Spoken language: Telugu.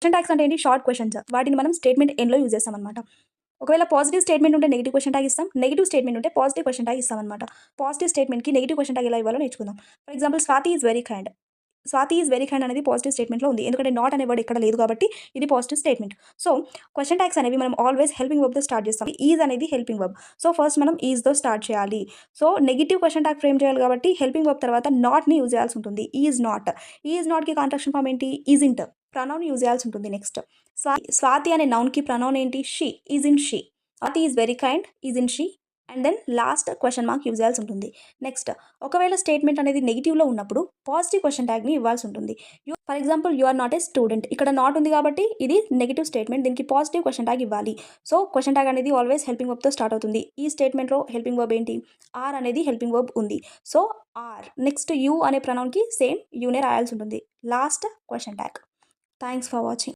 క్వెషన్ ట్యాగ్స్ అంటే ఏంటి? Short questions. వాటిని మనం స్టేట్మెంట్ ఎండ్‌లో యూజ్ చేస్తామనమాట. ఒకవేళ పాజిటివ్ స్టేట్మెంట్ ఉంటే నెగెటివ్ క్వెషన్ ట్యాగ్ ఇస్తాం. నెగెటివ్ స్టేట్మెంట్ ఉంటే పాజిటివ్ క్వెషన్ ట్యాగ్ ఇస్తామనమాట. పాజిటివ్ స్టేట్మెంట్‌కి నెగెటివ్ క్వెషన్ ట్యాగ్ ఎలా ఇవ్వాలో నేర్చుకుందాం. For example Swathi is very kind. Swathi is very kind అనేది పాజిటివ్ స్టేట్మెంట్‌లో ఉంది. ఎందుకంటే నాట్ అనే వర్డ్ ఎక్కడ లేదు కాబట్టి ఇది positive statement. So, question tags అనేవి మనం ఆల్వేస్ హెల్పింగ్ వర్బ్‌తో స్టార్ట్ చేస్తాం. ఈజ్ అనేది హెల్పింగ్ వర్బ్. సో, ఫస్ట్ మనం ఈజ్‌తో స్టార్ట్ చేయాలి. So, negative question tag frame చేయాలి కాబట్టి హెల్పింగ్ వర్బ్ తర్వాత నాట్‌ని యూజ్ చేయాల్సి ఉంటుంది. Is not. ఈజ్ నాట్‌కి కాంట్రాక్షన్ ఫార్మ్ ఏంటి? ఈజింట్. ప్రనౌన్ యూజ్ చేయాల్సి ఉంటుంది నెక్స్ట్. స్వాతి అనే నౌన్‌కి ప్రనౌన్ ఏంటి? She. Isn't she. Swathi is very kind. Isn't she. And then last question mark use చేయాల్సి ఉంటుంది. నెక్స్ట్ ఒకవేళ స్టేట్మెంట్ అనేది నెగిటివ్‌లో ఉన్నప్పుడు పాజిటివ్ క్వెషన్ ట్యాగ్‌ని ఇవ్వాల్సి ఉంటుంది. For example you are not a student. ఇక్కడ నాట్ ఉంది కాబట్టి ఇది నెగిటివ్ స్టేట్మెంట్. దీనికి పాజిటివ్ క్వెషన్ ట్యాగ్ ఇవ్వాలి. సో, క్వెషన్ ట్యాగ్ అనేది ఆల్వేస్ హెల్పింగ్ వర్బ్‌తో స్టార్ట్ అవుతుంది. ఈ స్టేట్మెంట్‌లో హెల్పింగ్ వర్బ్ ఏంటి? ఆర్ అనేది హెల్పింగ్ వర్బ్ ఉంది. So, are. నెక్స్ట్ యూ అనే ప్రొనౌన్‌కి సేమ్ యూనే రాయాల్సి ఉంటుంది. Last question tag. Thanks for watching.